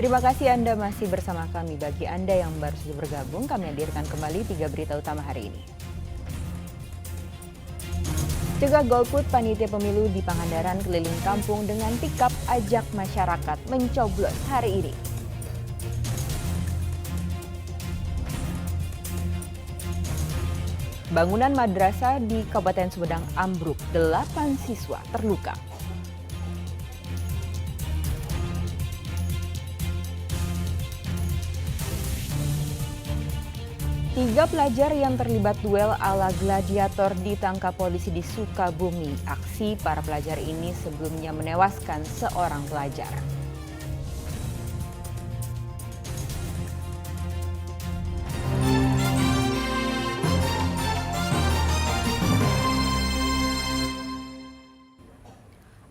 Terima kasih Anda masih bersama kami. Bagi Anda yang baru saja bergabung, kami hadirkan kembali 3 berita utama hari ini. Cegah golput, panitia pemilu di Pangandaran keliling kampung dengan pikap ajak masyarakat mencoblos hari ini. Bangunan madrasah di Kabupaten Sumedang ambruk, 8 siswa terluka. Tiga pelajar yang terlibat duel ala gladiator ditangkap polisi di Sukabumi. Aksi para pelajar ini sebelumnya menewaskan seorang pelajar.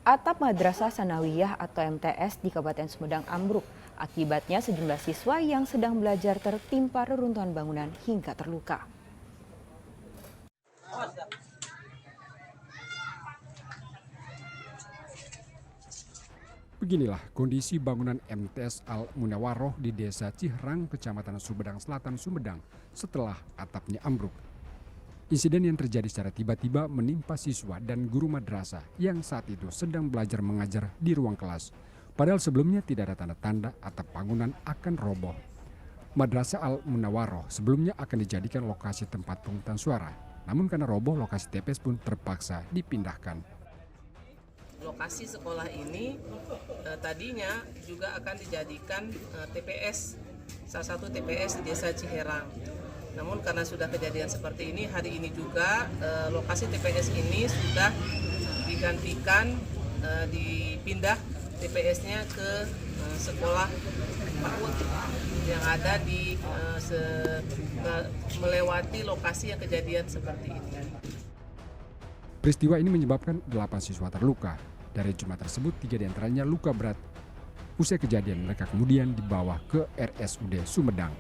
Atap Madrasah Sanawiyah atau MTS di Kabupaten Sumedang ambruk. Akibatnya sejumlah siswa yang sedang belajar tertimpa reruntuhan bangunan hingga terluka. Beginilah kondisi bangunan MTS Al-Munawaroh di Desa Ciherang, Kecamatan Sumedang Selatan, Sumedang setelah atapnya ambruk. Insiden yang terjadi secara tiba-tiba menimpa siswa dan guru madrasah yang saat itu sedang belajar mengajar di ruang kelas. Padahal sebelumnya tidak ada tanda-tanda atap bangunan akan roboh. Madrasah Al-Munawaroh sebelumnya akan dijadikan lokasi tempat pemungutan suara. Namun karena roboh, lokasi TPS pun terpaksa dipindahkan. Lokasi sekolah ini tadinya juga akan dijadikan TPS, salah satu TPS di Desa Ciherang. Namun karena sudah kejadian seperti ini, hari ini juga lokasi TPS ini sudah digantikan, dipindah TPS-nya ke sekolah PAUD yang ada di melewati lokasi yang kejadian seperti ini. Peristiwa ini menyebabkan 8 siswa terluka. Dari jumlah tersebut, 3 diantaranya luka berat. Usai kejadian, mereka kemudian dibawa ke RSUD Sumedang.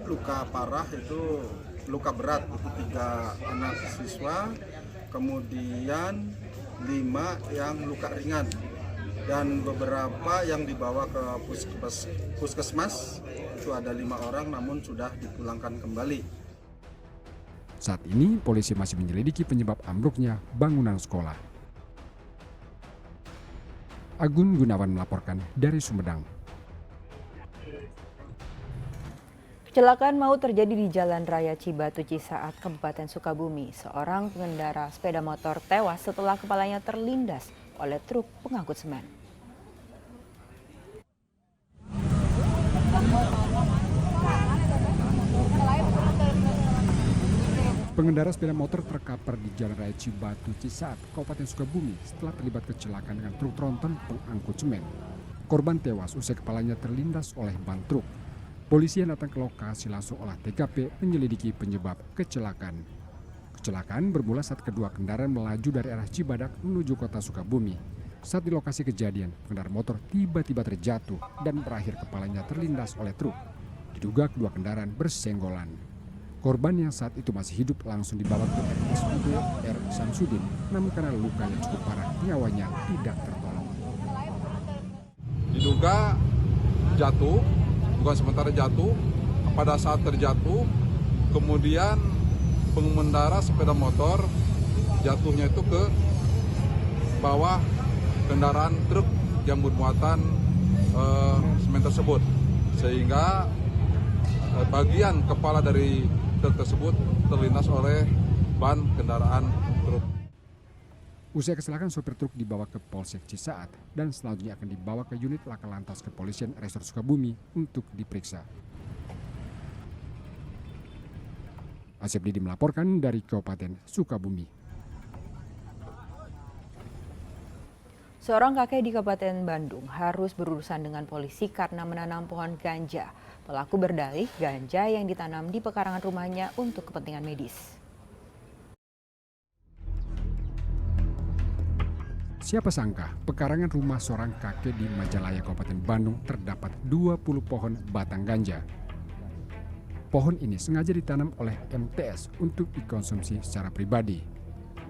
Luka parah itu, luka berat itu 3 anak siswa, kemudian 5 yang luka ringan, dan beberapa yang dibawa ke puskesmas, itu ada 5 orang namun sudah dipulangkan kembali. Saat ini polisi masih menyelidiki penyebab ambruknya bangunan sekolah. Agun Gunawan melaporkan dari Sumedang. Kecelakaan maut terjadi di Jalan Raya Cibatu Cisaat, Kabupaten Sukabumi. Seorang pengendara sepeda motor tewas setelah kepalanya terlindas oleh truk pengangkut semen. Pengendara sepeda motor terkapar di Jalan Raya Cibatu Cisaat, Kabupaten Sukabumi setelah terlibat kecelakaan dengan truk tronton pengangkut semen. Korban tewas usai kepalanya terlindas oleh ban truk. Polisi yang datang ke lokasi langsung olah TKP menyelidiki penyebab kecelakaan. Kecelakaan bermula saat kedua kendaraan melaju dari arah Cibadak menuju kota Sukabumi. Saat di lokasi kejadian, pengendara motor tiba-tiba terjatuh dan berakhir kepalanya terlindas oleh truk. Diduga kedua kendaraan bersenggolan. Korban yang saat itu masih hidup langsung dibawa ke RSUD R. Samsudin, namun karena luka yang cukup parah, nyawanya tidak tertolong. Diduga jatuh, bukan sementara jatuh, pada saat terjatuh, kemudian pengendara sepeda motor jatuhnya itu ke bawah kendaraan truk yang bermuatan semen tersebut, sehingga bagian kepala dari truk tersebut terlindas oleh ban kendaraan truk. Usai kecelakaan, sopir truk dibawa ke Polsek Cisaat dan selanjutnya akan dibawa ke unit Laka Lantas Kepolisian Resor Sukabumi untuk diperiksa. Asep Didi melaporkan dari Kabupaten Sukabumi. Seorang kakek di Kabupaten Bandung harus berurusan dengan polisi karena menanam pohon ganja. Pelaku berdalih ganja yang ditanam di pekarangan rumahnya untuk kepentingan medis. Siapa sangka pekarangan rumah seorang kakek di Majalaya, Kabupaten Bandung terdapat 20 pohon batang ganja. Pohon ini sengaja ditanam oleh MTS untuk dikonsumsi secara pribadi.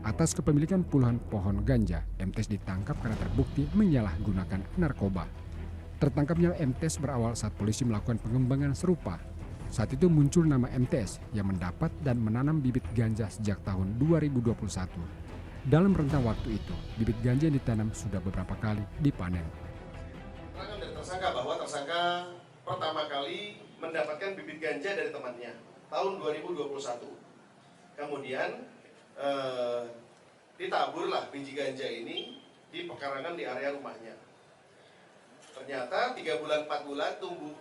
Atas kepemilikan puluhan pohon ganja, MTS ditangkap karena terbukti menyalahgunakan narkoba. Tertangkapnya MTS berawal saat polisi melakukan pengembangan serupa. Saat itu muncul nama MTS yang mendapat dan menanam bibit ganja sejak tahun 2021. Dalam rentang waktu itu, bibit ganja yang ditanam sudah beberapa kali dipanen. Keterangan dari tersangka bahwa tersangka pertama kali mendapatkan bibit ganja dari temannya tahun 2021. Kemudian ditaburlah biji ganja ini di pekarangan di area rumahnya. Ternyata 3 bulan 4 bulan tumbuh.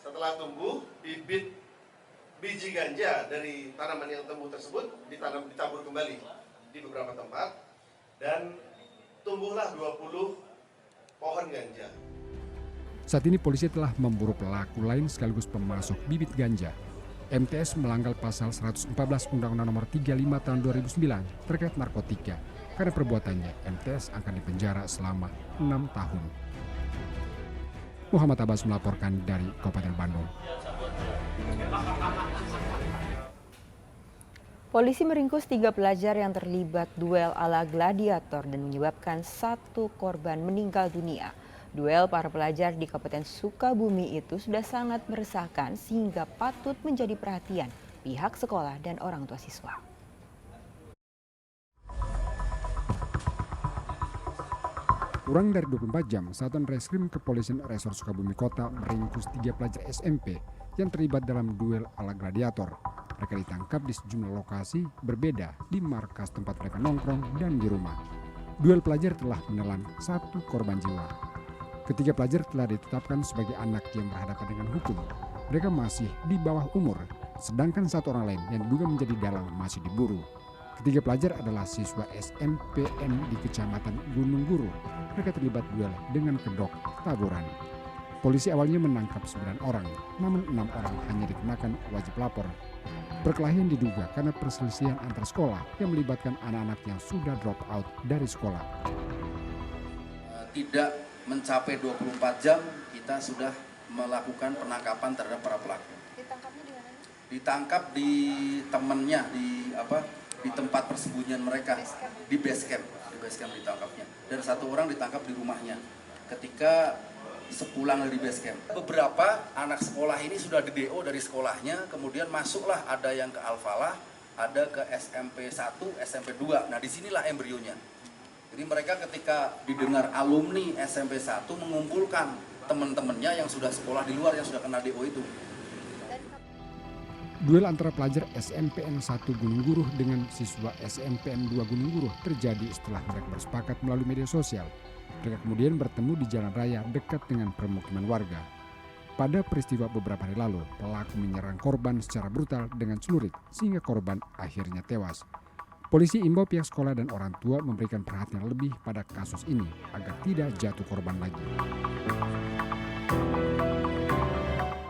Setelah tumbuh, biji ganja dari tanaman yang tumbuh tersebut ditabur kembali di beberapa tempat dan tumbuhlah 20 pohon ganja. Saat ini polisi telah memburu pelaku lain sekaligus pemasok bibit ganja. MTS melanggar pasal 114 Undang-Undang Nomor 35 Tahun 2009 terkait narkotika. Karena perbuatannya, MTS akan dipenjara selama 6 tahun. Muhammad Abbas melaporkan dari Kabupaten Bandung. Polisi meringkus 3 pelajar yang terlibat duel ala gladiator dan menyebabkan 1 korban meninggal dunia. Duel para pelajar di Kabupaten Sukabumi itu sudah sangat meresahkan sehingga patut menjadi perhatian pihak sekolah dan orang tua siswa. Kurang dari 24 jam, Satuan Reskrim Kepolisian Resor Sukabumi Kota meringkus 3 pelajar SMP yang terlibat dalam duel ala gladiator. Mereka ditangkap di sejumlah lokasi berbeda di markas tempat mereka nongkrong dan di rumah. Duel pelajar telah menelan 1 korban jiwa. Ketiga pelajar telah ditetapkan sebagai anak yang berhadapan dengan hukum. Mereka masih di bawah umur, sedangkan 1 orang lain yang diduga menjadi dalang masih diburu. Ketiga pelajar adalah siswa SMPN di Kecamatan Gunung Guru. Mereka terlibat duel dengan kedok taburan. Polisi awalnya menangkap 9 orang, namun 6 orang hanya dikenakan wajib lapor. Perkelahian diduga karena perselisihan antar sekolah yang melibatkan anak-anak yang sudah drop out dari sekolah. Tidak mencapai 24 jam kita sudah melakukan penangkapan terhadap para pelaku. Ditangkapnya di mana? Ditangkap di temannya di tempat persembunyian mereka di base camp ditangkapnya. Dan 1 orang ditangkap di rumahnya ketika sepulang dari base camp. Beberapa anak sekolah ini sudah di DO dari sekolahnya, kemudian masuklah ada yang ke Al-Falah, ada ke SMP 1, SMP 2. Nah, disinilah embrionya. Jadi mereka ketika didengar alumni SMP 1 mengumpulkan teman-temannya yang sudah sekolah di luar yang sudah kena DO itu. Duel antara pelajar SMPN 1 Gunung Guru dengan siswa SMPN 2 Gunung Guru terjadi setelah mereka bersepakat melalui media sosial. Mereka kemudian bertemu di jalan raya dekat dengan permukiman warga. Pada peristiwa beberapa hari lalu, pelaku menyerang korban secara brutal dengan celurit sehingga korban akhirnya tewas. Polisi imbau pihak sekolah dan orang tua memberikan perhatian lebih pada kasus ini agar tidak jatuh korban lagi.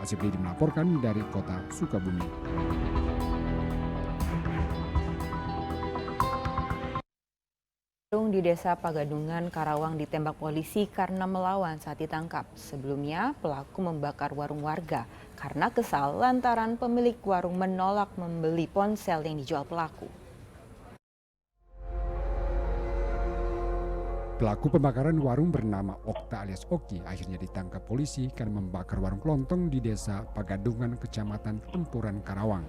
Asif Lidi melaporkan dari kota Sukabumi. Di Desa Pagadungan, Karawang ditembak polisi karena melawan saat ditangkap. Sebelumnya, pelaku membakar warung warga karena kesal lantaran pemilik warung menolak membeli ponsel yang dijual pelaku. Pelaku pembakaran warung bernama Okta alias Oki akhirnya ditangkap polisi karena membakar warung kelontong di Desa Pagadungan, Kecamatan Tempuran, Karawang.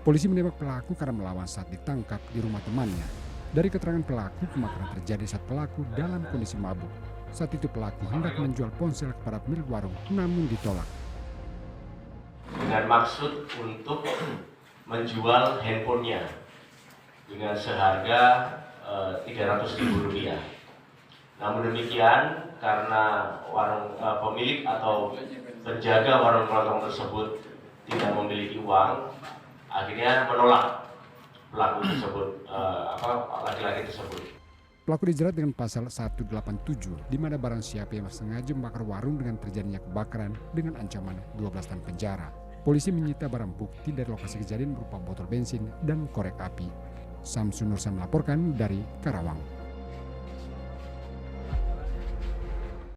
Polisi menembak pelaku karena melawan saat ditangkap di rumah temannya. Dari keterangan pelaku, pembakaran terjadi saat pelaku dalam kondisi mabuk. Saat itu pelaku hendak menjual ponsel kepada pemilik warung, namun ditolak. Dengan maksud untuk menjual handphonenya dengan seharga Rp300.000. Namun demikian, karena pemilik atau penjaga warung kelontong tersebut tidak memiliki uang, akhirnya menolak pelaku tersebut, laki-laki tersebut. Pelaku dijerat dengan pasal 187, di mana barang siapa yang sengaja membakar warung dengan terjadinya kebakaran dengan ancaman 12 tahun penjara. Polisi menyita barang bukti dari lokasi kejadian berupa botol bensin dan korek api. Samsun Nursa melaporkan dari Karawang.